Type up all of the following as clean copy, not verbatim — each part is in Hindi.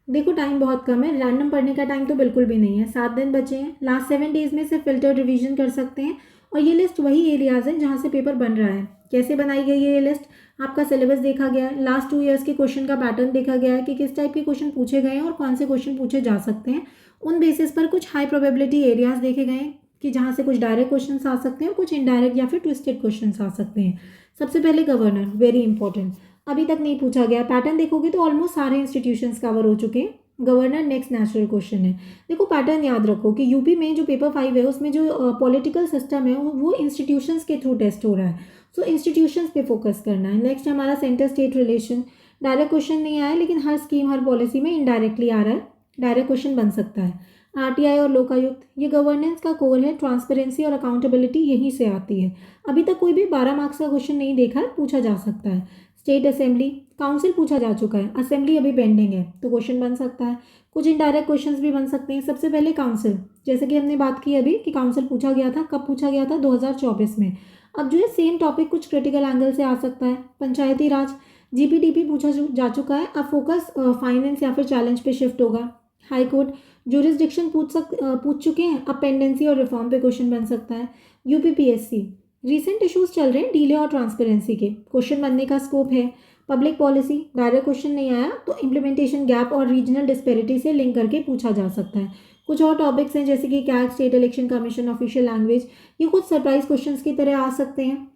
देखो टाइम बहुत कम है, रैंडम पढ़ने का टाइम तो बिल्कुल भी नहीं है, 7 दिन बचे हैं। लास्ट 7 डेज में सिर्फ फिल्टर रिवीजन कर सकते हैं। और ये लिस्ट वही एरियाज है जहाँ से पेपर बन रहा है। कैसे बनाई गई है ये लिस्ट? आपका सिलेबस देखा गया है, लास्ट 2 ईयर्स के क्वेश्चन का पैटर्न देखा गया है कि किस टाइप के क्वेश्चन पूछे गए हैं और कौन से क्वेश्चन पूछे जा सकते हैं। उन बेसिस पर कुछ हाई प्रोबेबिलिटी एरियाज देखे गए हैं कि जहाँ से कुछ डायरेक्ट क्वेश्चन आ सकते हैं और कुछ इनडायरेक्ट या फिर ट्विस्टेड क्वेश्चन आ सकते हैं। सबसे पहले गवर्नर, वेरी इंपॉर्टेंट, अभी तक नहीं पूछा गया। पैटर्न देखोगे तो ऑलमोस्ट सारे इंस्टीट्यूशंस कवर हो चुके हैं। गवर्नर नेक्स्ट नेचुरल क्वेश्चन है। देखो पैटर्न याद रखो कि यूपी में जो पेपर 5 है उसमें जो पॉलिटिकल सिस्टम है वो इंस्टीट्यूशंस के थ्रू टेस्ट हो रहा है। सो इंस्टीट्यूशंस पे फोकस करना है। नेक्स्ट हमारा centre state relation. Direct question नहीं आया लेकिन हर स्कीम हर पॉलिसी में इनडायरेक्टली आ रहा है, डायरेक्ट क्वेश्चन बन सकता है। आरटीआई और लोकायुक्त, ये गवर्नेंस का कोर है। ट्रांसपेरेंसी और अकाउंटेबिलिटी यहीं से आती है। अभी तक कोई भी 12 मार्क्स का क्वेश्चन नहीं देखा है, पूछा जा सकता है। स्टेट असेंबली, काउंसिल पूछा जा चुका है, असेंबली अभी पेंडिंग है तो क्वेश्चन बन सकता है। कुछ इनडायरेक्ट क्वेश्चंस भी बन सकते हैं। सबसे पहले काउंसिल, जैसे कि हमने बात की अभी कि काउंसिल पूछा गया था, कब पूछा गया था? 2024 में। अब जो है सेम टॉपिक कुछ क्रिटिकल एंगल से आ सकता है। पंचायती राज, जीपीडीपी पूछा जा चुका है, अब फोकस फाइनेंस या फिर चैलेंज पे शिफ्ट होगा। हाई कोर्ट, जुरिस्डिक्शन पूछ चुके हैं, अब पेंडेंसी और रिफॉर्म पे क्वेश्चन बन सकता है। यूपीपीएससी, रिसेंट इश्यूज चल रहे हैं डीले और ट्रांसपेरेंसी के, क्वेश्चन बनने का स्कोप है। पब्लिक पॉलिसी, डायरेक्ट क्वेश्चन नहीं आया तो इम्प्लीमेंटेशन गैप और रीजनल डिस्पेरिटी से लिंक करके पूछा जा सकता है। कुछ और टॉपिक्स हैं जैसे कि CAG, state election commission, official language, ये कुछ सरप्राइज क्वेश्चंस की तरह आ सकते हैं।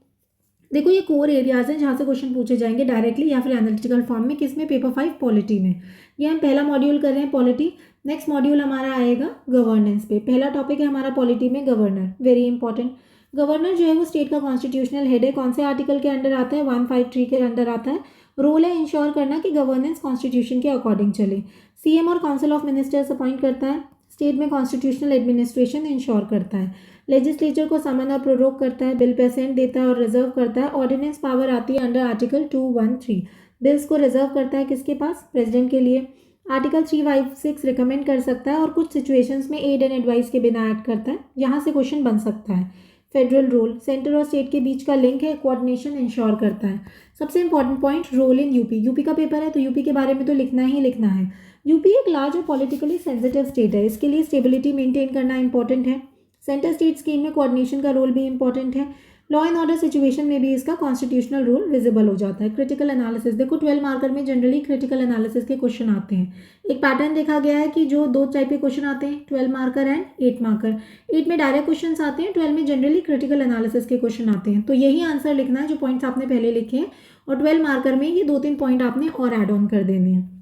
देखो ये कोर एरियाज हैं जहाँ से क्वेश्चन पूछे जाएंगे डायरेक्टली या फिर एनालिटिकल फॉर्म में। किसमें? पेपर 5 पॉलिटी में। ये हम पहला मॉड्यूल कर रहे हैं पॉलिटी। नेक्स्ट मॉड्यूल हमारा आएगा गवर्नेंस पे। पहला टॉपिक है हमारा पॉलिटी में गवर्नर, वेरी इंपॉर्टेंट। गवर्नर जो है वो स्टेट का कॉन्स्टिट्यूशनल हेड है। कौन से आर्टिकल के अंडर आता है? 153 के अंडर आता है। रोल है इंश्योर करना कि गवर्नेंस कॉन्स्टिट्यूशन के अकॉर्डिंग चले। सीएम और काउंसिल ऑफ मिनिस्टर्स अपॉइंट करता है। स्टेट में कॉन्स्टिट्यूशनल एडमिनिस्ट्रेशन इंश्योर करता है। लेजिस्लेचर को समन और प्रोरोक करता है। बिल पेसेंट देता है और रिजर्व करता है। ऑर्डिनेंस पावर आती है अंडर आर्टिकल 213। बिल्स को रिजर्व करता है किसके पास? प्रेसिडेंट के लिए। आर्टिकल 356 रिकमेंड कर सकता है और कुछ सिचुएशंस में एड एंड एडवाइस के बिना ऐड करता है। यहाँ से क्वेश्चन बन सकता है। फेडरल रोल, सेंटर और स्टेट के बीच का लिंक है, कोऑर्डिनेशन इंश्योर करता है। सबसे important point, role in UP. UP का पेपर है तो यूपी के बारे में तो लिखना ही लिखना है। यूपी एक लार्ज और पॉलिटिकली सेंसिटिव स्टेट है, इसके लिए स्टेबिलिटी मेंटेन करना इंपॉर्टेंट है। सेंटर स्टेट स्कीम में कोऑर्डिनेशन का रोल भी इंपॉर्टेंट है। लॉ एंड ऑर्डर सिचुएशन में भी इसका कॉन्स्टिट्यूशनल रोल विजिबल हो जाता है। क्रिटिकल एनालिसिस, देखो 12 मार्कर में जनरली क्रिटिकल एनालिसिस के क्वेश्चन आते हैं। एक पैटर्न देखा गया है कि जो दो टाइप के क्वेश्चन आते हैं, 12 मार्कर एंड 8 मार्कर। 8 में डायरेक्ट क्वेश्चन आते हैं, 12 में जनरली क्रिटिकल एनालिसिस के क्वेश्चन आते हैं। तो यही आंसर लिखना है जो पॉइंट्स आपने पहले लिखे हैं, और 12 मार्कर में ये 2-3 पॉइंट आपने और ऐड ऑन कर देने हैं।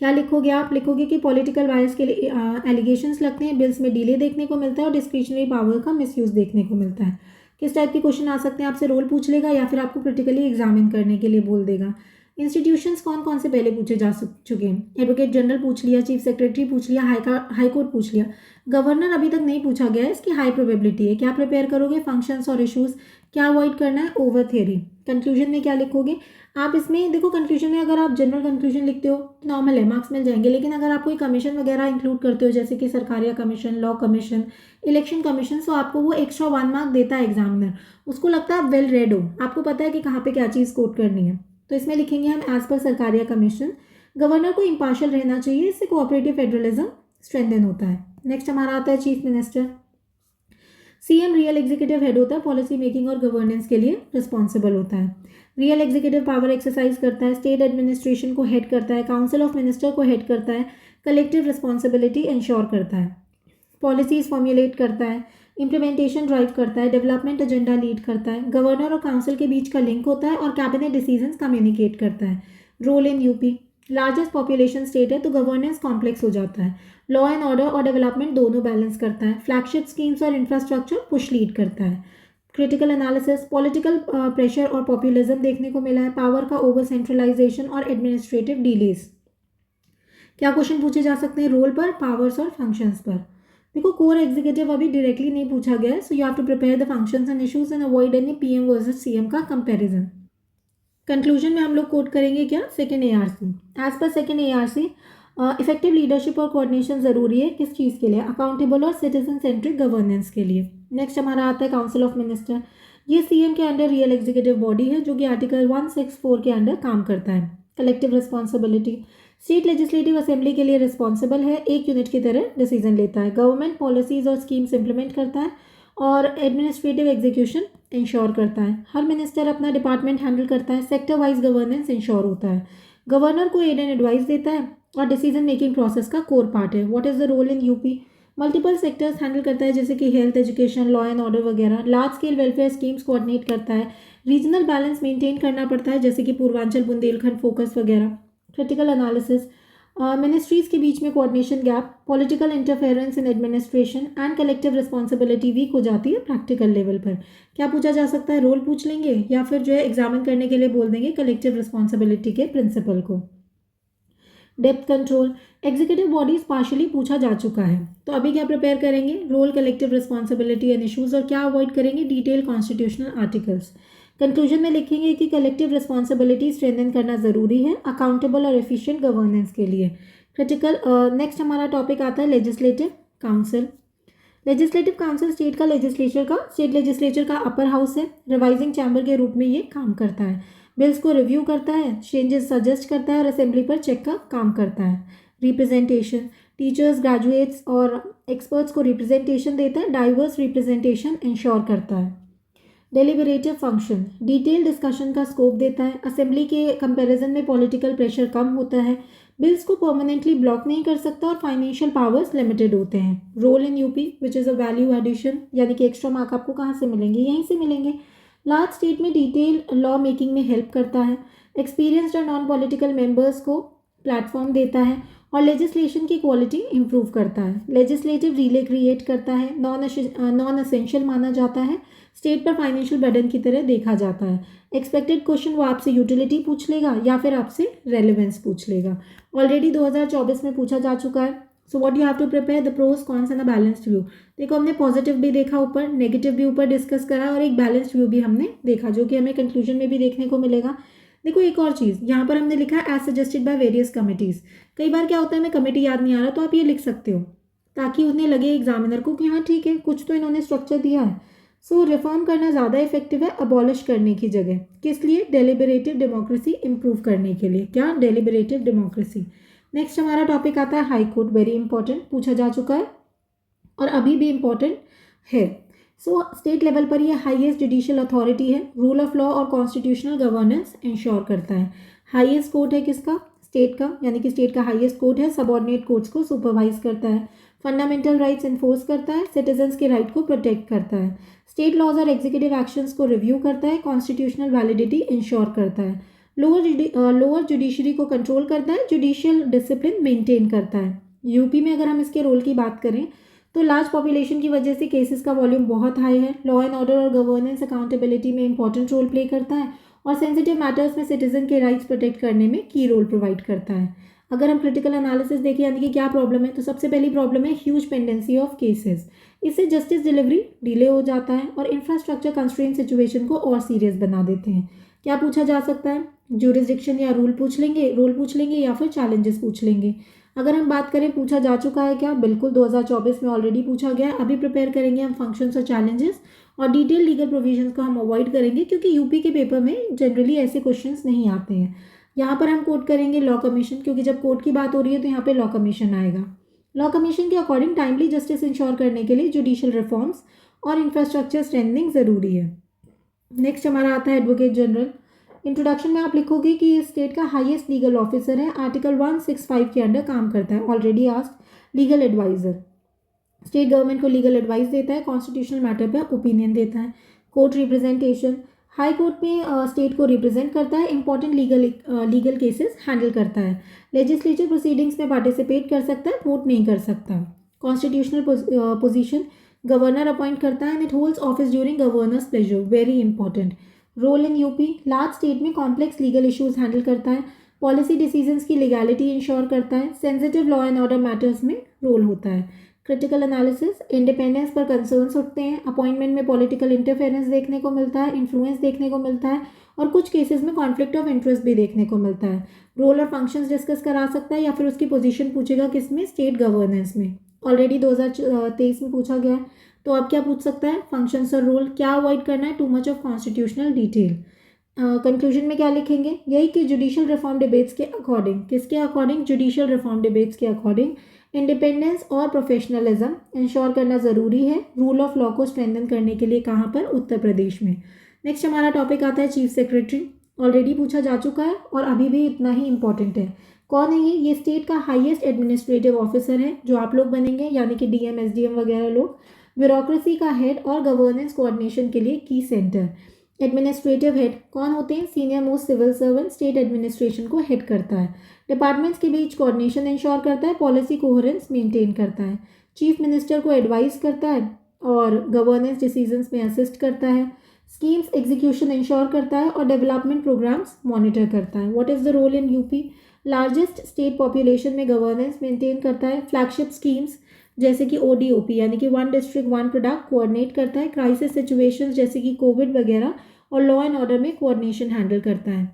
क्या लिखोगे? आप लिखोगे कि पॉलिटिकल बायस के लिए एलिगेशंस लगते हैं, बिल्स में डिले देखने को मिलता है और डिस्क्रिशनरी पावर का मिसयूज देखने को मिलता है। किस टाइप के क्वेश्चन आ सकते हैं? आपसे रोल पूछ लेगा या फिर आपको क्रिटिकली एग्जामिन करने के लिए बोल देगा। इंस्टीट्यूशंस कौन कौन से पहले पूछे जा चुके हैं? एडवोकेट जनरल पूछ लिया, चीफ सेक्रेटरी पूछ लिया, हाई कोर्ट पूछ लिया। गवर्नर अभी तक नहीं पूछा गया है, इसकी हाई प्रोबेबिलिटी है। क्या प्रिपेयर करोगे? फंक्शंस और इशूज़। क्या अवॉइड करना है? Over theory. कंक्लूजन में क्या लिखोगे? आप इसमें देखो कंक्लूजन में अगर आप जनरल कंक्लूजन लिखते हो तो नॉर्मल है, मार्क्स मिल जाएंगे। लेकिन अगर आप कोई कमीशन वगैरह इंक्लूड करते हो जैसे कि Sarkaria commission, law commission, election commission, तो आपको वो एक्स्ट्रा 1 मार्क देता है एग्जामिनर। उसको लगता है आप वेल रेड हो, आपको पता है कि कहाँ पे क्या चीज़ कोट करनी है। तो इसमें लिखेंगे हम as per Sarkaria commission. Governor को इम्पार्शियल रहना चाहिए, इससे कोऑपरेटिव फेडरलिज्म स्ट्रेंथन होता है। नेक्स्ट हमारा आता है chief minister. CM real executive head होता है, पॉलिसी मेकिंग और गवर्नेंस के लिए रिस्पॉन्सिबल होता है। रियल एग्जीक्यूटिव पावर एक्सरसाइज करता है, स्टेट एडमिनिस्ट्रेशन को हेड करता है, काउंसिल ऑफ मिनिस्टर को हेड करता है, कलेक्टिव रिस्पॉन्सिबिलिटी इंश्योर करता है, पॉलिसीज फॉर्मुलेट करता है, इम्प्लीमेंटेशन ड्राइव करता है, डेवलपमेंट एजेंडा लीड करता है, गवर्नर और काउंसिल के बीच का लिंक होता है और कैबिनेट डिसीजंस कम्युनिकेट करता है। Role in UP, largest population state है तो गवर्नेंस कॉम्प्लेक्स हो जाता है। लॉ एंड ऑर्डर और डेवलपमेंट दोनों बैलेंस करता है। फ्लैगशिप स्कीम्स और इंफ्रास्ट्रक्चर पुश लीड करता है। क्रिटिकल एनालिसिस, पॉलिटिकल प्रेशर और पॉपुलिज्म देखने को मिला है, पावर का ओवर सेंट्रलाइजेशन और एडमिनिस्ट्रेटिव डिलेज। क्या क्वेश्चन पूछे जा सकते हैं? रोल पर, पावर्स और फंक्शंस पर। देखो कोर एग्जीक्यूटिव अभी डायरेक्टली नहीं पूछा गया है, so you have to prepare the functions and issues and avoid any PM versus CM का कंपैरिजन। कंक्लूजन में हम लोग कोट करेंगे क्या? Second ARC. As per second ARC, effective leadership और कोऑर्डिनेशन ज़रूरी है। किस चीज़ के लिए? अकाउंटेबल और सिटीजन सेंट्रिक गवर्नेंस के लिए। नेक्स्ट हमारा आता है काउंसिल ऑफ मिनिस्टर। ये सीएम के अंडर रियल एग्जीक्यूटिव बॉडी है जो कि आर्टिकल 164 के अंडर काम करता है। Collective responsibility, state legislative assembly के लिए रिस्पॉन्सिबल है, एक यूनिट की तरह डिसीजन लेता है, गवर्नमेंट पॉलिसीज़ और स्कीम्स इंप्लीमेंट करता है और एडमिनिस्ट्रेटिव एग्जीक्यूशन इंश्योर करता है। हर मिनिस्टर अपना डिपार्टमेंट हैंडल करता है, सेक्टर वाइज गवर्नेंस इंश्योर होता है। गवर्नर को एड एंड एडवाइस देता है और डिसीजन मेकिंग प्रोसेस का कोर पार्ट है। What is the role in UP? Multiple sectors handle करता है जैसे कि health, education, law and order वगैरह। Large scale welfare schemes coordinate करता है। रीजनल बैलेंस मेंटेन करना पड़ता है जैसे कि पूर्वांचल, बुंदेलखंड, फोकस वगैरह। क्रिटिकल एनालिसिस, मिनिस्ट्रीज के बीच में coordination gap, political interference in administration and collective responsibility weak हो जाती है प्रैक्टिकल लेवल पर। क्या पूछा जा सकता है? रोल पूछ लेंगे या फिर जो है एग्जामिन करने के लिए बोल देंगे कलेक्टिव रिस्पॉन्सिबिलिटी के प्रिंसिपल को। Depth control, executive bodies partially पूछा जा चुका है, तो अभी क्या प्रिपेयर करेंगे? Role, collective responsibility and issues, और क्या अवॉइड करेंगे? Detail constitutional articles. कंक्लूजन में लिखेंगे कि कलेक्टिव रिस्पॉन्सिबिलिटी स्ट्रेंथन करना ज़रूरी है अकाउंटेबल और एफिशिएंट गवर्नेंस के लिए। क्रिटिकल नेक्स्ट हमारा टॉपिक आता है legislative council. Legislative council state legislature का अपर हाउस है, रिवाइजिंग चैम्बर के रूप में ये काम करता है। बिल्स को रिव्यू करता है, चेंजेस सजेस्ट करता है और असेंबली पर चेक का काम करता है। रिप्रेजेंटेशन, टीचर्स, ग्रेजुएट्स और एक्सपर्ट्स को रिप्रेजेंटेशन देता है, डाइवर्स रिप्रेजेंटेशन इंश्योर करता है। डेलिबरेटिव फंक्शन, डिटेल डिस्कशन का स्कोप देता है, असेंबली के कंपैरिजन में पॉलिटिकल प्रेशर कम होता है, बिल्स को परमानेंटली ब्लॉक नहीं कर सकता और फाइनेंशियल पावर्स लिमिटेड होते हैं। Role in UP which is a value addition, यानी कि एक्स्ट्रा मार्क आपको कहाँ से मिलेंगे? यहीं से मिलेंगे। लार्ज स्टेट में डिटेल लॉ मेकिंग में हेल्प करता है, एक्सपीरियंस्ड और नॉन पॉलिटिकल मेंबर्स को प्लेटफॉर्म देता है और लेजिस्लेशन की क्वालिटी इंप्रूव करता है। लेजिस्लेटिव रिले क्रिएट करता है, नॉन असेंशियल माना जाता है, स्टेट पर फाइनेंशियल बर्डन की तरह देखा जाता है। एक्सपेक्टेड क्वेश्चन वो आपसे यूटिलिटी पूछ लेगा या फिर आपसे रेलिवेंस पूछ लेगा। ऑलरेडी 2024 में पूछा जा चुका है। So what you have to prepare the pros cons and a balanced view. देखो हमने पॉजिटिव भी देखा ऊपर, नेगेटिव भी ऊपर डिस्कस करा और एक बैलेंस्ड व्यू भी हमने देखा जो कि हमें कंक्लूजन में भी देखने को मिलेगा। देखो एक और चीज़ यहाँ पर हमने लिखा है as suggested by various committees. कई बार क्या होता है हमें कमेटी याद नहीं आ रहा तो आप ये लिख सकते हो ताकि उन्हें लगे एग्जामिनर को कि हाँ ठीक है कुछ तो इन्होंने स्ट्रक्चर दिया है। सो रिफॉर्म करना ज़्यादा इफेक्टिव है अबॉलिश करने की जगह। किस लिए? डेलिबरेटिव डेमोक्रेसी इंप्रूव करने के लिए। क्या? Deliberative democracy. नेक्स्ट हमारा टॉपिक आता है हाई कोर्ट, वेरी इंपॉर्टेंट, पूछा जा चुका है और अभी भी इम्पॉर्टेंट है। सो स्टेट लेवल पर यह हाईएस्ट जुडिशियल अथॉरिटी है, रूल ऑफ लॉ और कॉन्स्टिट्यूशनल गवर्नेंस इंश्योर करता है। हाईएस्ट कोर्ट है किसका? स्टेट का, यानी कि स्टेट का हाईएस्ट कोर्ट है, सबऑर्डिनेट कोर्ट्स को सुपरवाइज करता है, फंडामेंटल राइट्स इन्फोर्स करता है, सिटीजन्स के राइट को प्रोटेक्ट करता है, स्टेट लॉज और एग्जीक्यूटिव एक्शंस को रिव्यू करता है, कॉन्स्टिट्यूशनल वैलिडिटी इंश्योर करता है, लोअर जुडिशरी को कंट्रोल करता है, जुडिशियल डिसिप्लिन मेंटेन करता है। यूपी में अगर हम इसके रोल की बात करें तो लार्ज पॉपुलेशन की वजह से केसेस का वॉल्यूम बहुत हाई है, लॉ एंड ऑर्डर और गवर्नेंस अकाउंटेबिलिटी में इंपॉर्टेंट रोल प्ले करता है और सेंसिटिव मैटर्स में सिटीजन के राइट्स प्रोटेक्ट करने में की रोल प्रोवाइड करता है। अगर हम क्रिटिकल एनालिसिस देखें यानी कि क्या प्रॉब्लम है, तो सबसे पहली प्रॉब्लम है ह्यूज पेंडेंसी ऑफ केसेस। इससे जस्टिस डिलीवरी डिले हो जाता है और इंफ्रास्ट्रक्चर कंस्ट्रेंट सिचुएशन को और सीरियस बना देते हैं। क्या पूछा जा सकता है? ज्यूरिसडिक्शन या रोल पूछ लेंगे या फिर चैलेंजेस पूछ लेंगे। अगर हम बात करें पूछा जा चुका है क्या? बिल्कुल 2024 में ऑलरेडी पूछा गया है। अभी प्रिपेयर करेंगे हम फंक्शंस और चैलेंजेस और डिटेल लीगल प्रोविजंस को हम अवॉइड करेंगे क्योंकि यूपी के पेपर में जनरली ऐसे क्वेश्चंस नहीं आते हैं। यहाँ पर हम कोट करेंगे लॉ कमीशन, क्योंकि जब कोर्ट की बात हो रही है तो यहाँ पे लॉ कमीशन आएगा। लॉ कमीशन के अकॉर्डिंग टाइमली जस्टिस इंश्योर करने के लिए जुडिशियल रिफॉर्म्स और इंफ्रास्ट्रक्चर स्ट्रेंथनिंग ज़रूरी है। नेक्स्ट हमारा आता है एडवोकेट जनरल। इंट्रोडक्शन में आप लिखोगे कि स्टेट का हाईएस्ट लीगल ऑफिसर है, आर्टिकल 165 के अंडर काम करता है। Already asked, legal adviser, state government को लीगल एडवाइस देता है, कॉन्स्टिट्यूशनल मैटर पर ओपिनियन देता है। कोर्ट रिप्रेजेंटेशन, हाई कोर्ट में स्टेट को रिप्रेजेंट करता है, इंपॉर्टेंट लीगल केसेस हैंडल करता है, लेजिस्लेचर प्रोसीडिंग्स में पार्टिसिपेट कर सकता है, वोट नहीं कर सकता। कॉन्स्टिट्यूशनल पोजीशन, गवर्नर अपॉइंट करता है and it holds office during governor's pleasure, very important. Role in UP, large state में कॉम्प्लेक्स लीगल इश्यूज हैंडल करता है, पॉलिसी डिसीजंस की लीगैलिटी इंश्योर करता है, sensitive law and order matters में रोल होता है। क्रिटिकल एनालिसिस, इंडिपेंडेंस पर कंसर्न्स उठते हैं, अपॉइंटमेंट में पॉलिटिकल इंटरफेरेंस देखने को मिलता है, इन्फ्लुएंस देखने को मिलता है और कुछ केसेस में कॉन्फ्लिक्ट ऑफ इंटरेस्ट भी देखने को मिलता है। रोल और फंक्शंस डिस्कस करा सकता है या फिर उसकी पोजीशन पूछेगा किसमें? स्टेट गवर्नेंस में। ऑलरेडी 2023 में पूछा गया है, तो अब क्या पूछ सकता है? फंक्शंस और रोल। क्या अवॉइड करना है? Too much of constitutional detail. Conclusion में क्या लिखेंगे, यही कि जुडिशियल रिफॉर्म डिबेट्स के अकॉर्डिंग, किसके अकॉर्डिंग, जुडिशियल रिफॉर्म डिबेट्स के अकॉर्डिंग इंडिपेंडेंस और प्रोफेशनलिज्म इंश्योर करना ज़रूरी है रूल ऑफ लॉ को स्ट्रेंथन करने के लिए। कहाँ पर, उत्तर प्रदेश में। नेक्स्ट हमारा टॉपिक आता है चीफ सेक्रेटरी। ऑलरेडी पूछा जा चुका है और अभी भी इतना ही इंपॉर्टेंट है। कौन है ये स्टेट का हाईएस्ट एडमिनिस्ट्रेटिव ऑफिसर है, जो आप लोग बनेंगे, यानी कि डीएम एसडीएम वगैरह लोग। ब्यूरोक्रेसी का हेड और गवर्नेंस कोऑर्डिनेशन के लिए की सेंटर। एडमिनिस्ट्रेटिव हेड कौन होते हैं, senior most civil servant state administration को हेड करता है। डिपार्टमेंट्स के बीच कोऑर्डिनेशन इंश्योर करता है, पॉलिसी कोहेरेंस मेंटेन करता है। चीफ मिनिस्टर को एडवाइस करता है और गवर्नेंस डिसीजंस में असिस्ट करता है। स्कीम्स एग्जीक्यूशन इंश्योर करता है और डेवलपमेंट प्रोग्राम्स मॉनिटर करता है। What is the role in UP, largest state population में गवर्नेंस मेंटेन करता है। फ्लैगशिप स्कीम्स जैसे कि ओडीओपी यानी कि one district one product coordinate करता है। क्राइसिस सिचुएशंस जैसे कि कोविड वगैरह और लॉ एंड ऑर्डर में कोऑर्डिनेशन हैंडल करता है।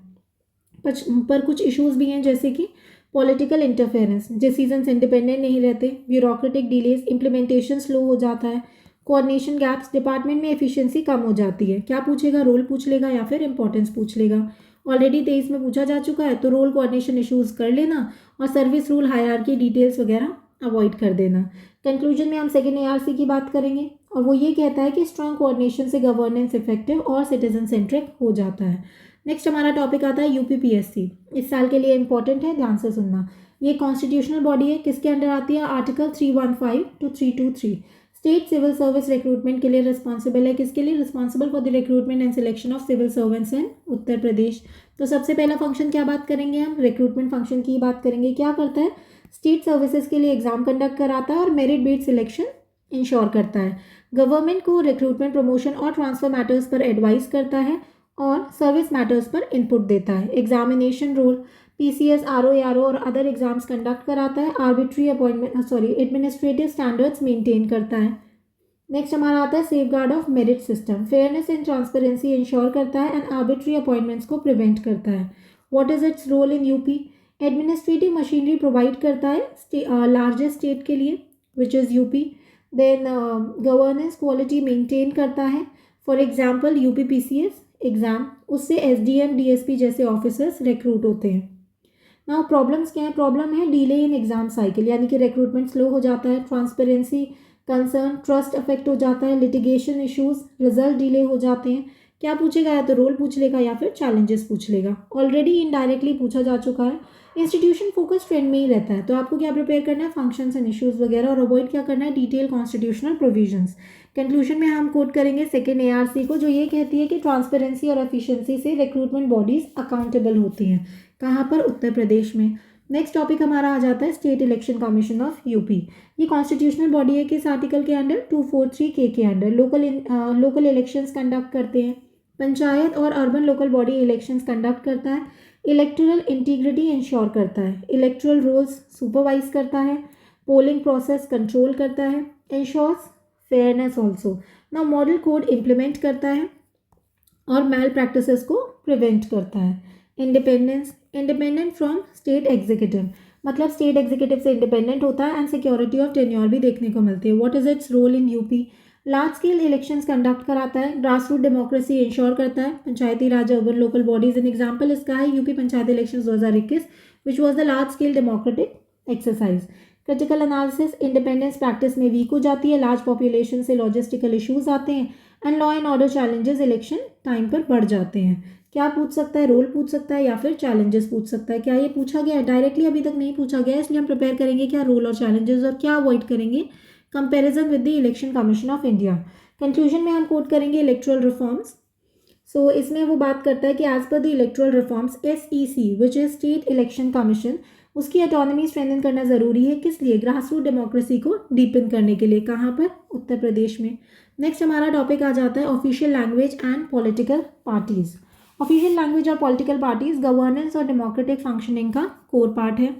पर कुछ इश्यूज भी हैं जैसे कि पॉलिटिकल इंटरफेरेंस, डिसीजंस इंडिपेंडेंट नहीं रहते। ब्यूरोक्रेटिक डिलेज, इम्प्लीमेंटेशन स्लो हो जाता है। कोऑर्डिनेशन गैप्स, डिपार्टमेंट में एफिशिएंसी कम हो जाती है। क्या पूछेगा, रोल पूछ लेगा या फिर इंपॉर्टेंस पूछ लेगा। ऑलरेडी 23 में पूछा जा चुका है, तो रोल कोऑर्डिनेशन इश्यूज कर लेना और सर्विस रूल हायरार्की डिटेल्स वगैरह अवॉइड कर देना। कंक्लूजन में हम सेकेंड एआरसी की बात करेंगे और वो ये कहता है कि स्ट्रांग कोऑर्डिनेशन से गवर्नेंस इफेक्टिव और सिटीजन सेंट्रिक हो जाता है। नेक्स्ट हमारा टॉपिक आता है यूपीपीएससी। इस साल के लिए इंपॉर्टेंट है, ध्यान से सुनना। ये कॉन्स्टिट्यूशनल बॉडी है, किसके अंडर आती है, article 315 to 323। State civil service recruitment के लिए रिस्पॉन्सिबल है, किसके लिए, responsible for the recruitment and selection of civil servants in Uttar Pradesh. तो सबसे पहला फंक्शन क्या बात करेंगे हम, रिक्रूटमेंट फंक्शन की बात करेंगे। क्या करता है, स्टेट सर्विसेज के लिए एग्जाम कंडक्ट कराता है और मेरिट बेस्ड सिलेक्शन इंश्योर करता है। गवर्नमेंट को रिक्रूटमेंट, प्रमोशन और ट्रांसफर मैटर्स पर एडवाइस करता है और सर्विस मैटर्स पर इनपुट देता है। एग्जामिनेशन रोल, पीसीएस, आरओ और अदर एग्जाम्स कंडक्ट कराता है। आर्बिट्री एडमिनिस्ट्रेटिव स्टैंडर्ड्स मेंटेन करता है। नेक्स्ट हमारा आता है safeguard of merit system, fairness and transparency ensure करता है एंड आर्बिट्री अपॉइंटमेंट्स को प्रिवेंट करता है। What is its role in UP, administrative machinery provide करता है लार्जेस्ट स्टेट के लिए which is UP. Then governance quality maintain करता है, फॉर एग्जांपल यूपीपीसीएस एग्ज़ाम, उससे एसडीएम डीएसपी जैसे ऑफिसर्स रिक्रूट होते हैं। नाउ प्रॉब्लम्स क्या है, प्रॉब्लम है डिले इन एग्जाम साइकिल, यानी कि रिक्रूटमेंट स्लो हो जाता है। ट्रांसपेरेंसी कंसर्न, ट्रस्ट अफेक्ट हो जाता है। लिटिगेशन इश्यूज, रिजल्ट डिले हो जाते हैं। क्या पूछेगा, या तो रोल पूछ लेगा या फिर चैलेंजेस पूछ लेगा। ऑलरेडी इनडायरेक्टली पूछा जा चुका है। इंस्टीट्यूशन फोकस ट्रेंड में ही रहता है, तो आपको क्या प्रिपेयर करना है, फंक्शंस एंड इश्यूज वगैरह, और अवॉइड क्या करना है, डिटेल कॉन्स्टिट्यूशनल प्रोविजंस। कंक्लूजन में हम कोट करेंगे सेकेंड एआरसी को, जो ये कहती है कि ट्रांसपेरेंसी और एफिशिएंसी से रिक्रूटमेंट बॉडीज अकाउंटेबल होती हैं। कहाँ पर, उत्तर प्रदेश में। नेक्स्ट टॉपिक हमारा आ जाता है state election commission of UP. ये कॉन्स्टिट्यूशनल बॉडी है, किस आर्टिकल के अंडर, 243 के अंडर। लोकल इलेक्शंस कंडक्ट करते हैं। पंचायत और urban local body elections conduct करता है। इलेक्टोरल इंटीग्रिटी इंश्योर करता है। इलेक्टोरल रोल्स सुपरवाइज करता है। पोलिंग प्रोसेस कंट्रोल करता है। Ensures fairness also. Now model code implement करता है और मैल प्रैक्टिसेस को प्रिवेंट करता है। Independence, independent from state executive, मतलब स्टेट एग्जीक्यूटिव से इंडिपेंडेंट होता है एंड सिक्योरिटी ऑफ टेन्योर भी देखने को मिलती है। What is its role in UP, large scale elections conduct कराता है। ग्रास रूट डेमोक्रेसी इंश्योर करता है। Panchayati raj urban local bodies, an example इसका है UP panchayat elections 2021 which was the large scale democratic exercise. Critical analysis, independence practice में वीक हो जाती है। लार्ज पॉपुलेशन से लॉजिस्टिकल इश्यूज आते हैं and law and order challenges election time पर बढ़ जाते हैं। क्या पूछ सकता है, रोल पूछ सकता है या फिर चैलेंजेस पूछ सकता है। क्या ये पूछा गया है, डायरेक्टली अभी तक नहीं पूछा गया है, इसलिए हम प्रिपेयर करेंगे क्या, रोल और चैलेंजेस, और क्या अवॉइड करेंगे, comparison with the election commission of India. Conclusion में हम कोट करेंगे इलेक्टोरल रिफॉर्म्स। सो इसमें वो बात करता है कि as per the electoral reforms SEC which is state election commission, उसकी ऑटोनॉमी स्ट्रेंथन करना ज़रूरी है, किस लिए, ग्रास रूट डेमोक्रेसी को डीपन करने के लिए। कहाँ पर, उत्तर प्रदेश में। नेक्स्ट हमारा टॉपिक आ जाता है official language and political parties. Official language और पॉलिटिकल पार्टीज गवर्नेंस और डेमोक्रेटिक फंक्शनिंग का कोर पार्ट है।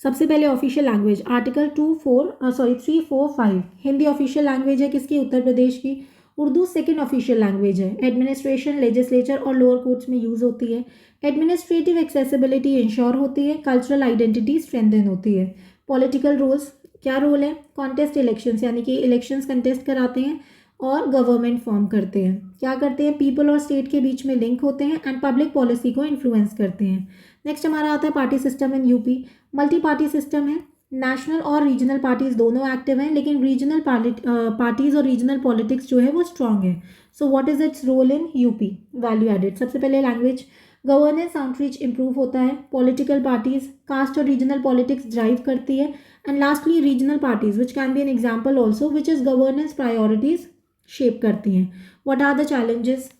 सबसे पहले official language, article 345 Hindi official language है, किसकी, उत्तर प्रदेश की। उर्दू सेकंड ऑफिशियल लैंग्वेज है। एडमिनिस्ट्रेशन, लेजिस्लेचर और लोअर कोर्ट्स में यूज़ होती है। एडमिनिस्ट्रेटिव एक्सेसिबिलिटी इंश्योर होती है। कल्चरल आइडेंटिटी स्ट्रेंथन होती है। पॉलिटिकल रोल्स, क्या रोल है, कॉन्टेस्ट इलेक्शंस, यानी कि इलेक्शंस कंटेस्ट कराते हैं और गवर्नमेंट फॉर्म करते हैं। क्या करते हैं? पीपल और स्टेट के बीच में लिंक होते हैं एंड पब्लिक पॉलिसी को इन्फ्लुएंस करते हैं। नेक्स्ट हमारा आता है party system in UP. Multi party system है। नेशनल और रीजनल पार्टीज दोनों एक्टिव हैं, लेकिन रीजनल पार्टीज और रीजनल पॉलिटिक्स जो है वो स्ट्रांग है। So what is its role in UP? Value added. सबसे पहले लैंग्वेज, गवर्नेंस आउटरीच इंप्रूव होता है। पॉलिटिकल पार्टीज कास्ट और रीजनल पॉलिटिक्स ड्राइव करती है। And lastly regional parties which can be an example also which is governance priorities shape करती हैं। What are the challenges?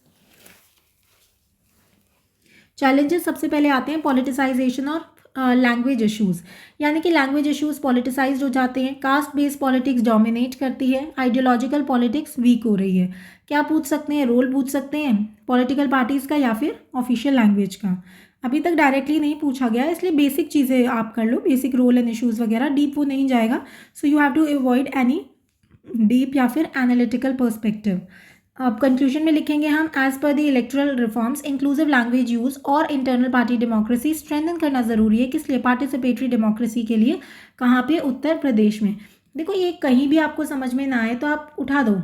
Challenges सबसे पहले आते हैं पॉलिटिसाइजेशन और लैंग्वेज इश्यूज़, यानी कि लैंग्वेज इश्यूज़ पॉलिटिसाइज्ड हो जाते हैं। कास्ट बेस्ड पॉलिटिक्स डोमिनेट करती है। आइडियोलॉजिकल पॉलिटिक्स वीक हो रही है। क्या पूछ सकते हैं? रोल पूछ सकते हैं पॉलिटिकल पार्टीज़ का या फिर ऑफिशियल लैंग्वेज का। अभी तक डायरेक्टली नहीं पूछा गया, इसलिए बेसिक चीज़ें आप कर लो, बेसिक रोल एंड इश्यूज़ वगैरह, डीप वो नहीं जाएगा। So you have to avoid any deep या फिर एनालिटिकल पर्सपेक्टिव। अब कंक्लूजन में लिखेंगे हम, as per the electoral reforms inclusive language use और इंटरनल पार्टी डेमोक्रेसी स्ट्रेंथन करना ज़रूरी है। किस लिए? पार्टिसिपेटरी डेमोक्रेसी के लिए। कहाँ पे? उत्तर प्रदेश में। देखो ये कहीं भी आपको समझ में ना आए तो आप उठा दो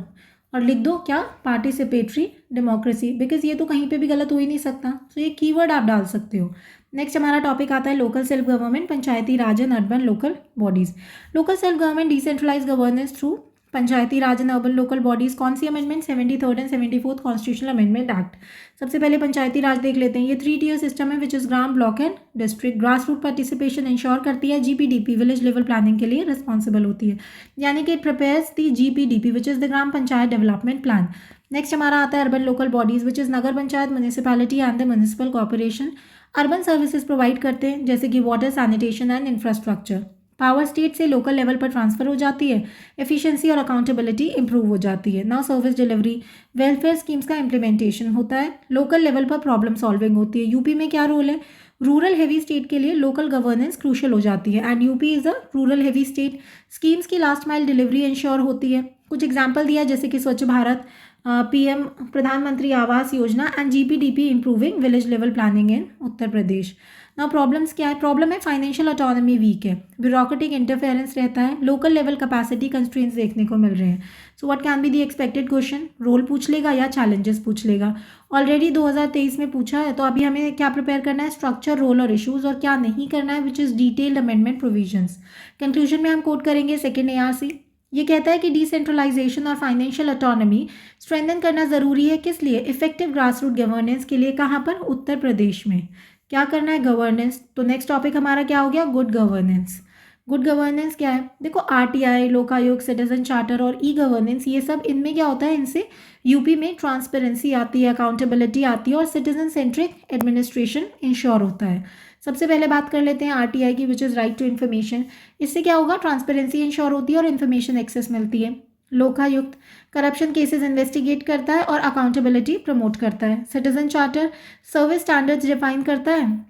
और लिख दो क्या? पार्टिसिपेटरी डेमोक्रेसी, बिकॉज ये तो कहीं पे भी गलत हो ही नहीं सकता। तो ये कीवर्ड आप डाल सकते हो। नेक्स्ट हमारा टॉपिक आता है local self government, panchayati raj and urban local bodies. Local self government decentralise governance through panchayati raj and urban local bodies. कौन सी amendment? 73rd and 74th constitutional amendment act. सबसे पहले पंचायती राज देख लेते हैं। ये 3 tier सिस्टम है which is gram, block and district. Grass root participation ensure करती है। जीपीडीपी विलेज लेवल प्लानिंग के लिए रिस्पॉन्सिबल होती है, यानी कि it prepares the GPDP which is the gram panchayat development plan. Next हमारा आता है urban local bodies which is Nagar panchayat, municipality and the municipal corporation. Urban services provide करते हैं जैसे कि water, sanitation and infrastructure. Power state से लोकल लेवल पर ट्रांसफर हो जाती है। एफिशिएंसी और अकाउंटेबिलिटी इंप्रूव हो जाती है। Now service delivery, welfare schemes का इम्प्लीमेंटेशन होता है। लोकल लेवल पर प्रॉब्लम सॉल्विंग होती है। यूपी में क्या रोल है? रूरल हेवी स्टेट के लिए लोकल गवर्नेंस क्रूशियल हो जाती है and UP is a rural heavy state. Schemes की लास्ट माइल डिलीवरी इंश्योर होती है। कुछ एग्जाम्पल दिया जैसे कि स्वच्छ Bharat, PM Pradhan Mantri Awas Yojana and GPDP improving village level planning in Uttar Pradesh. ना प्रॉब्लम्स क्या है? प्रॉब्लम है फाइनेंशियल ऑटोनॉमी वीक है, ब्यूरोक्रेटिक इंटरफेरेंस रहता है, लोकल लेवल कैपेसिटी कंस्ट्रेंट्स देखने को मिल रहे हैं। So what can be the expected question? Role पूछ लेगा या चैलेंजेस पूछ लेगा? ऑलरेडी 2023 में पूछा है, तो अभी हमें क्या प्रिपेयर करना है? स्ट्रक्चर, रोल और इशूज़, और क्या नहीं करना है which is detailed amendment provisions. Conclusion में हम कोट करेंगे सेकेंड ARC। ये कहता है कि डिसेंट्रलाइजेशन और फाइनेंशियल ऑटोनॉमी स्ट्रेंथन करना ज़रूरी है। किस लिए? इफेक्टिव ग्रास रूट गवर्नेंस के लिए। कहाँ पर? उत्तर प्रदेश में। क्या करना है? गवर्नेंस। तो नेक्स्ट टॉपिक हमारा क्या हो गया? Good governance. गुड गवर्नेंस क्या है? देखो आरटीआई, लोकायुक्त, सिटीजन चार्टर और ई गवर्नेंस, ये सब इनमें क्या होता है? इनसे यूपी में ट्रांसपेरेंसी आती है, अकाउंटेबिलिटी आती है और सिटीजन सेंट्रिक एडमिनिस्ट्रेशन इंश्योर होता है। सबसे पहले बात कर लेते हैं आरटीआई की which is right to information. इससे क्या होगा? ट्रांसपेरेंसी इंश्योर होती है और इन्फॉर्मेशन एक्सेस मिलती है। लोकायुक्त करप्शन केसेस इन्वेस्टिगेट करता है और अकाउंटेबिलिटी प्रमोट करता है। Citizen charter service standards define करता है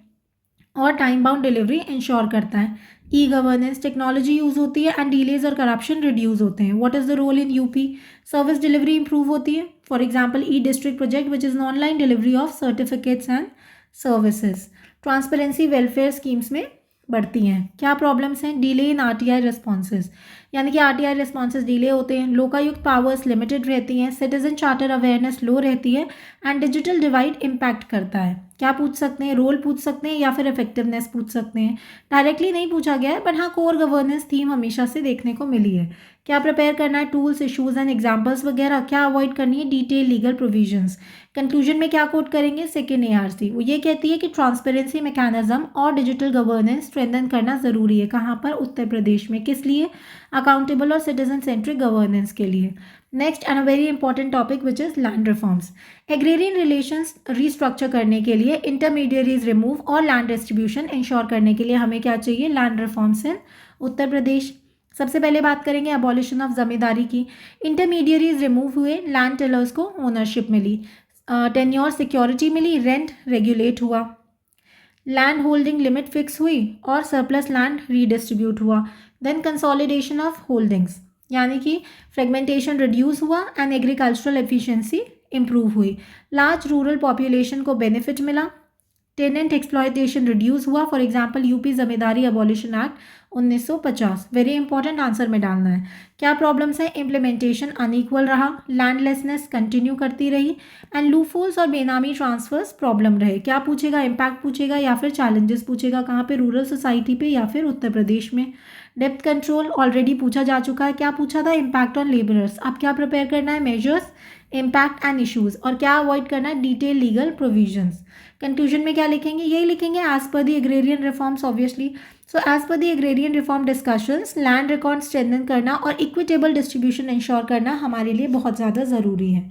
और टाइम बाउंड डिलीवरी इंश्योर करता है। ई गवर्नेंस टेक्नोलॉजी यूज़ होती है एंड डिलेज और करप्शन रिड्यूस होते हैं। What is the role in UP? Service delivery improve होती है। For example e district project which is online delivery of certificates and services. Transparency welfare schemes में बढ़ती हैं। क्या प्रॉब्लम्स हैं? डिले इन आरटीआई रिस्पॉन्सेज, यानी कि आरटीआई रिस्पॉन्सेज डिले होते हैं। लोकायुक्त पावर्स लिमिटेड रहती हैं। सिटीजन चार्टर अवेयरनेस लो रहती है एंड डिजिटल डिवाइड इम्पैक्ट करता है। क्या पूछ सकते हैं? रोल पूछ सकते हैं या फिर इफेक्टिवनेस पूछ सकते हैं। डायरेक्टली नहीं पूछा गया है, बट हाँ कोर गवर्नेंस थीम हमेशा से देखने को मिली है। क्या प्रिपेयर करना है? टूल्स, इशूज़ एंड एग्जाम्पल्स वगैरह। क्या अवॉइड करनी है? Detail legal provisions. कंक्लूजन में क्या कोट करेंगे? Second ARC। वो ये कहती है कि ट्रांसपेरेंसी मैकेनिज्म और डिजिटल गवर्नेंस स्ट्रेंथन करना ज़रूरी है। कहाँ पर? उत्तर प्रदेश में। किस लिए? अकाउंटेबल और सिटीजन सेंट्रिक गवर्नेंस के लिए। Next and a very important topic which is land reforms. Agrarian relations restructure करने के लिए, इंटरमीडियरीज रिमूव और लैंड डिस्ट्रीब्यूशन इंश्योर करने के लिए हमें क्या चाहिए? लैंड रिफॉर्म्स इन उत्तर प्रदेश। सबसे पहले बात करेंगे अबॉलिशन ऑफ जमींदारी की। इंटरमीडियरीज रिमूव हुए, लैंड टिलर्स को ओनरशिप मिली, टेन्योर सिक्योरिटी मिली, रेंट रेगुलेट हुआ, लैंड होल्डिंग लिमिट फिक्स हुई और सरप्लस लैंड रीडिस्ट्रीब्यूट हुआ। देन कंसोलिडेशन ऑफ होल्डिंग्स, यानी कि फ्रेगमेंटेशन रिड्यूस हुआ एंड एग्रीकल्चरल एफिशिएंसी इंप्रूव हुई। लार्ज रूरल पॉपुलेशन को बेनिफिट मिला। टेनेंट एक्सप्लॉयटेशन रिड्यूस हुआ, for example UP zamindari abolition act 1950। Very important answer में डालना है। क्या प्रॉब्लम्स हैं? इम्प्लीमेंटेशन अनइक्वल रहा, लैंडलेसनेस कंटिन्यू करती रही, एंड लूफोल्स और बेनामी ट्रांसफर्स प्रॉब्लम रहे। क्या पूछेगा? इम्पैक्ट पूछेगा या फिर चैलेंजेस पूछेगा। कहाँ पे? रूरल सोसाइटी पे या फिर उत्तर प्रदेश में। डेप्थ कंट्रोल ऑलरेडी पूछा जा चुका है। क्या पूछा था? Impact on labourers. अब क्या प्रिपेयर करना है? Measures, impact and issues. और क्या अवॉइड करना है? Detail legal provisions. कंक्लूजन में क्या लिखेंगे? यही लिखेंगे, as per the agrarian reforms obviously. So as per the agrarian reform discussions, land record strengthen करना और इक्विटेबल डिस्ट्रीब्यूशन इंश्योर करना हमारे लिए बहुत ज़्यादा ज़रूरी है।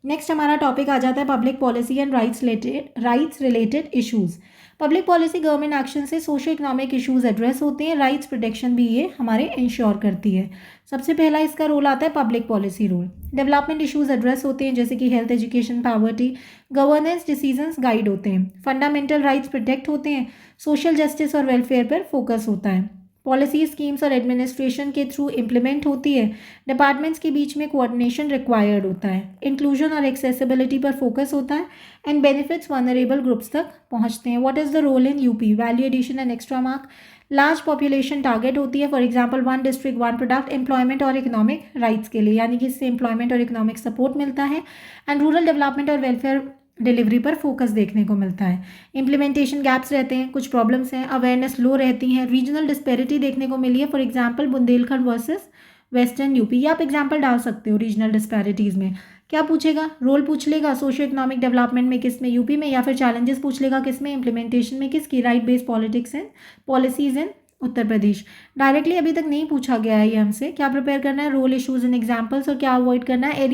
नेक्स्ट हमारा टॉपिक आ जाता है public policy and rights related issues. Public policy government action से सोशो इकोनॉमिक इश्यूज एड्रेस होते हैं, राइट्स प्रोटेक्शन भी ये हमारे इंश्योर करती है। सबसे पहला इसका रोल आता है public policy role. Development issues address होते हैं, जैसे कि health, education, poverty, governance decisions guide होते हैं। फंडामेंटल राइट्स प्रोटेक्ट होते हैं, सोशल जस्टिस और वेलफेयर पर फोकस होता है। पॉलिसी स्कीम्स और एडमिनिस्ट्रेशन के थ्रू इम्प्लीमेंट होती है। डिपार्टमेंट्स के बीच में कोऑर्डिनेशन रिक्वायर्ड होता है। इंक्लूजन और एक्सेसिबिलिटी पर फोकस होता है, एंड बेनिफिट्स वनरेबल ग्रुप्स तक पहुंचते हैं। What is the role in UP? Value addition and extra mark. Large population target होती है, for example one district one product, employment और इकोनॉमिक राइट्स के लिए, यानी कि इससे एम्प्लॉयमेंट और इकोनॉमिक सपोर्ट मिलता है, एंड रूरल डेवलपमेंट और वेलफेयर डिलीवरी पर फोकस देखने को मिलता है। इम्प्लीमेंटेशन गैप्स रहते हैं, कुछ प्रॉब्लम्स हैं, अवेयरनेस लो रहती हैं, रीजनल डिस्पेरिटी देखने को मिली है, for example Bundelkhand versus western UP. ये आप एग्जांपल डाल सकते हो रीजनल डिस्पैरिटीज़ में। क्या पूछेगा? रोल पूछ लेगा सोशो इकोनॉमिक डेवलपमेंट में, किस में? यूपी में। या फिर चैलेंजेस पूछ लेगा, किस में? इम्प्लीमेंटेशन में, किसकी? Right based politics and policies in Uttar Pradesh. Directly अभी तक नहीं पूछा गया है ये हमसे। क्या प्रिपेयर करना है? Role, issues and examples. और क्या अवॉइड करना है?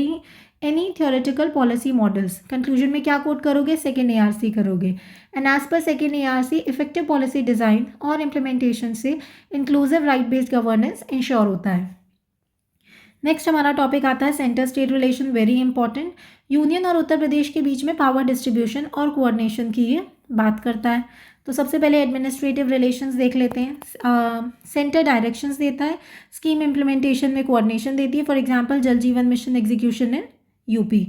Any theoretical policy models. Conclusion में क्या कोट करोगे? सेकेंड ARC करोगे। And as per second ARC effective policy design और इम्प्लीमेंटेशन से inclusive right based governance ensure होता है। नेक्स्ट हमारा टॉपिक आता है centre state relation, very important. Union और उत्तर प्रदेश के बीच में पावर डिस्ट्रीब्यूशन और कोऑर्डिनेशन की ये बात करता है। तो सबसे पहले एडमिनिस्ट्रेटिव रिलेशंस देख लेते हैं। सेंटर डायरेक्शंस देता है, स्कीम इम्प्लीमेंटेशन में कोऑर्डिनेशन देती है, फॉर एग्जांपल जल जीवन mission execution in UP.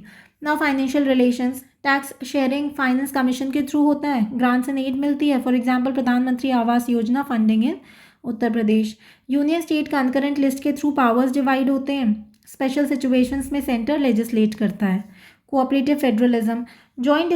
Now financial relations, tax sharing finance commission के थ्रू होता है, ग्रांट्स एंड एड मिलती है, फॉर एग्जांपल प्रधानमंत्री आवास योजना funding in Uttar Pradesh. Union state concurrent list के थ्रू पावर्स डिवाइड होते हैं। स्पेशल सिचुएशंस में सेंटर लेजिस्लेट करता है। Cooperative federalism, joint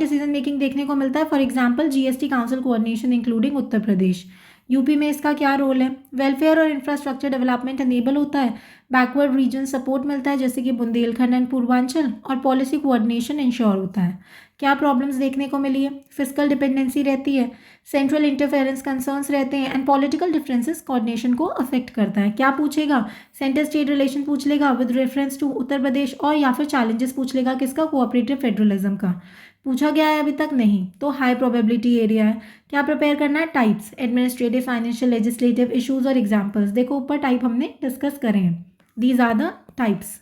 decision making देखने को मिलता है, for example GST council coordination including Uttar Pradesh. UP में इसका क्या रोल है? वेलफेयर और इंफ्रास्ट्रक्चर डेवलपमेंट एनेबल होता है, बैकवर्ड रीजन सपोर्ट मिलता है, जैसे कि बुंदेलखंड एंड पूर्वांचल, और पॉलिसी कोऑर्डिनेशन इंश्योर होता है। क्या प्रॉब्लम्स देखने को मिली है? फिजिकल डिपेंडेंसी रहती है, सेंट्रल इंटरफेरेंस कंसर्न्स रहते हैं, एंड पॉलिटिकल डिफरेंसेस कोऑर्डिनेशन को अफेक्ट करता है। क्या पूछेगा? सेंटर स्टेट रिलेशन पूछ लेगा with reference to Uttar Pradesh, और या फिर चैलेंजेस पूछ लेगा, किसका? कोऑपरेटिव फेडरलिज्म का। पूछा गया है अभी तक? नहीं, तो हाई प्रोबेबिलिटी एरिया है। क्या प्रिपेयर करना है? Types, administrative, financial, legislative, issues और एग्जाम्पल्स। देखो ऊपर टाइप हमने डिस्कस करें हैं, दीज आर द टाइप्स।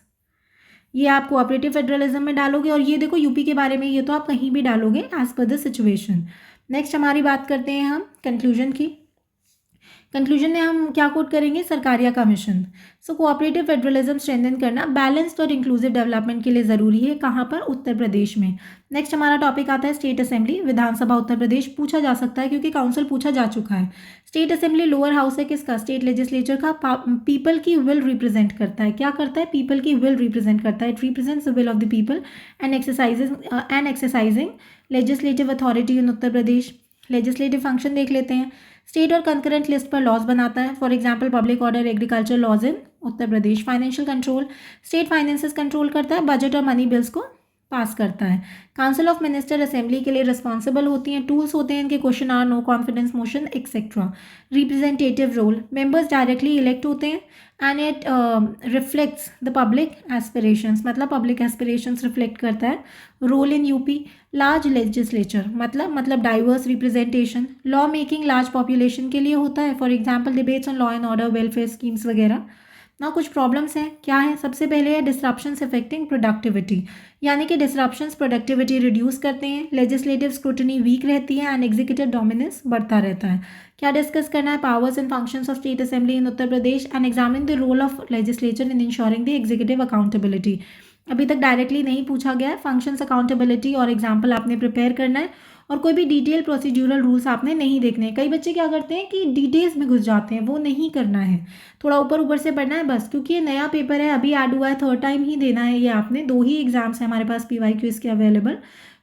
ये आप कोऑपरेटिव फेडरलिज्म में डालोगे, और ये देखो यूपी के बारे में, ये तो आप कहीं भी डालोगे as per the situation. Next हमारी बात करते हैं हम कंक्लूजन की। कंक्लूजन में हम क्या कोट करेंगे? सरकारिया का मिशन। सो कोऑपरेटिव फेडरलिज्म स्ट्रेंथन करना बैलेंस्ड और इंक्लूसिव डेवलपमेंट के लिए ज़रूरी है। कहाँ पर? उत्तर प्रदेश में। नेक्स्ट हमारा टॉपिक आता है स्टेट असेंबली, विधानसभा उत्तर प्रदेश। पूछा जा सकता है क्योंकि काउंसिल पूछा जा चुका है। स्टेट असेंबली लोअर हाउस है किसका? स्टेट लेजिस्लेचर का। पीपल की विल रिप्रेजेंट करता है। क्या करता है? पीपल की विल रिप्रेजेंट करता है। It represents the will of the people and exercising legislative authority in Uttar Pradesh. Legislative function देख लेते हैं। स्टेट और कंकरेंट लिस्ट पर लॉज बनाता है, for example public order, agriculture laws in Uttar Pradesh. Financial control, state finances control करता है, बजट और मनी बिल्स को पास करता है। काउंसिल ऑफ मिनिस्टर असेंबली के लिए रिस्पॉन्सिबल होती हैं। टूल्स होते हैं इनके, question hour, no confidence motion etcetera. Representative role, members directly elect होते हैं, and it reflects the public aspirations, मतलब पब्लिक एस्पिरेशंस रिफ्लेक्ट करता है। Role in UP, large legislature, मतलब diverse representation. Law making large population के लिए होता है, for example debates on law and order, welfare schemes वगैरह। ना कुछ प्रॉब्लम्स हैं, क्या है? सबसे पहले है डिसरप्शंस अफेक्टिंग प्रोडक्टिविटी, यानी कि डिसरप्शंस प्रोडक्टिविटी रिड्यूस करते हैं। लेजिस्लेटिव स्क्रूटनी वीक रहती है, एंड एग्जीक्यूटिव डोमिनेंस बढ़ता रहता है। क्या डिस्कस करना है? Powers and functions of state assembly in Uttar Pradesh, and examine the role of legislature in ensuring the executive accountability. अभी तक डायरेक्टली नहीं पूछा गया है। फंक्शंस, अकाउंटेबिलिटी और एग्जाम्पल आपने प्रिपेयर करना है, और कोई भी डिटेल प्रोसीड्यूरल रूल्स आपने नहीं देखने हैं। कई बच्चे क्या करते हैं कि डिटेल्स में घुस जाते हैं, वो नहीं करना है, थोड़ा ऊपर ऊपर से पढ़ना है बस, क्योंकि ये नया पेपर है, अभी ऐड हुआ है, थर्ड टाइम ही देना है ये आपने, 2 ही एग्जाम्स हैं हमारे पास PYQ इसके अवेलेबल।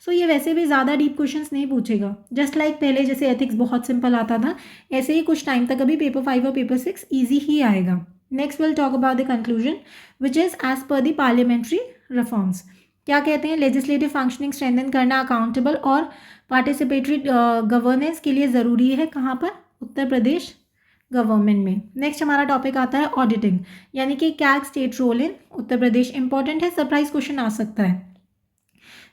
सो ये वैसे भी ज़्यादा डीप क्वेश्चंस नहीं पूछेगा, जस्ट लाइक पहले जैसे एथिक्स बहुत सिंपल आता था, ऐसे ही कुछ टाइम तक अभी पेपर 5 और पेपर 6 ईजी ही आएगा। Next will talk about the conclusion which is as per the parliamentary reforms. क्या कहते हैं? लेजिस्लेटिव फंक्शनिंग स्ट्रेंथन करना अकाउंटेबल और पार्टिसिपेटरी गवर्नेंस के लिए ज़रूरी है। कहाँ पर? उत्तर प्रदेश गवर्नमेंट में। नेक्स्ट हमारा टॉपिक आता है ऑडिटिंग, यानी कि CAG state role in Uttar Pradesh. Important है, सरप्राइज क्वेश्चन आ सकता है।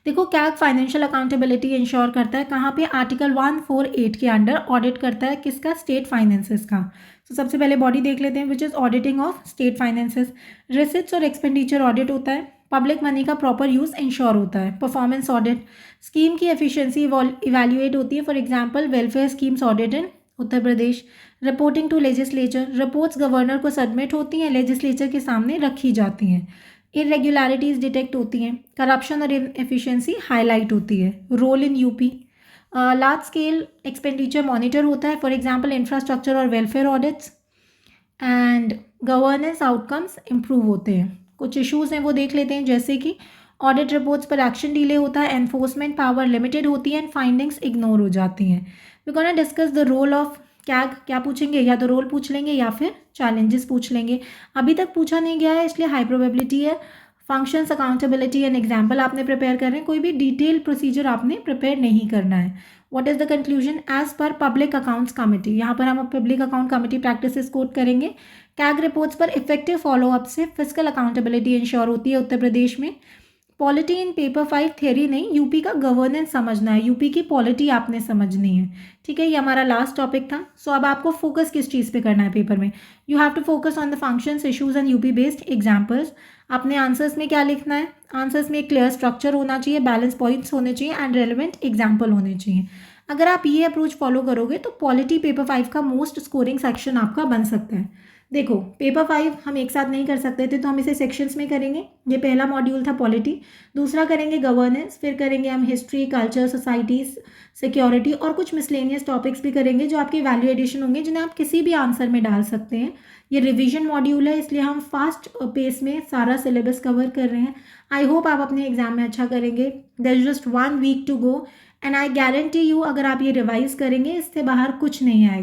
देखो, कैग फाइनेंशियल अकाउंटेबिलिटी इंश्योर करता है। कहाँ पे? आर्टिकल 148 के अंडर ऑडिट करता है किसका? स्टेट फाइनेंसेस का। तो सबसे पहले बॉडी देख लेते हैं which is auditing of state finances. Receipts और एक्सपेंडिचर ऑडिट होता है। पब्लिक मनी का प्रॉपर यूज़ इंश्योर होता है। परफॉर्मेंस ऑडिट, स्कीम की एफिशिएंसी इवैल्यूएट होती है। For example welfare schemes audit in Uttar Pradesh. Reporting to legislature, reports governor को सबमिट होती हैं, लेजिस्लेचर के सामने रखी जाती हैं। इरेगुलरिटीज़ डिटेक्ट होती हैं। करप्शन और एफिशिएंसी हाईलाइट होती है। Role in UP, large scale expenditure monitor होता है। फॉर एग्जांपल इंफ्रास्ट्रक्चर और welfare audits. And governance outcomes improve होते हैं। कुछ इश्यूज़ हैं वो देख लेते हैं, जैसे कि ऑडिट रिपोर्ट्स पर एक्शन डिले होता है, एनफोर्समेंट पावर लिमिटेड होती है एंड फाइंडिंग्स इग्नोर हो जाती हैं। We gonna discuss the role of CAG. क्या पूछेंगे? या तो रोल पूछ लेंगे या फिर चैलेंजेस पूछ लेंगे। अभी तक पूछा नहीं गया है इसलिए हाई प्रोबेबिलिटी है। फंक्शंस, अकाउंटेबिलिटी एंड एग्जाम्पल आपने प्रिपेयर कर रहे हैं, कोई भी डिटेल प्रोसीजर आपने प्रिपेयर नहीं करना है। What is the conclusion? As per public accounts committee, यहाँ पर हम public account committee practices quote करेंगे। कैग रिपोर्ट्स पर इफेक्टिव फॉलोअप से फिजिकल अकाउंटेबिलिटी इंश्योर होती है उत्तर प्रदेश में। पॉलिटी इन पेपर 5 थ्योरी नहीं, यूपी का गवर्नेंस समझना है, यूपी की पॉलिटी आपने समझनी है। ठीक है, ये हमारा लास्ट टॉपिक था। सो अब आपको फोकस किस चीज़ पे करना है पेपर में? You have to focus on the functions, issues and UP based examples. आपने आंसर्स में क्या लिखना है? आंसर्स में एक क्लियर स्ट्रक्चर होना चाहिए, बैलेंस पॉइंट्स होने चाहिए एंड रेलिवेंट एग्जाम्पल होने चाहिए। अगर आप ये अप्रोच फॉलो करोगे तो पॉलिटी पेपर 5 का मोस्ट स्कोरिंग सेक्शन आपका बन सकता है। देखो, पेपर 5 हम एक साथ नहीं कर सकते थे, तो हम इसे सेक्शंस में करेंगे। ये पहला मॉड्यूल था पॉलिटी, दूसरा करेंगे गवर्नेंस, फिर करेंगे हम हिस्ट्री, कल्चर, सोसाइटीज़, सिक्योरिटी और कुछ मिसलेनियस टॉपिक्स भी करेंगे जो आपके वैल्यू एडिशन होंगे, जिन्हें आप किसी भी आंसर में डाल सकते हैं। ये रिवीजन मॉड्यूल है, इसलिए हम फास्ट पेस में सारा सिलेबस कवर कर रहे हैं। आई होप आप अपने एग्जाम में अच्छा करेंगे। There is just 1 week to go and I guarantee you, अगर आप ये रिवाइज करेंगे इससे बाहर कुछ नहीं आएगा।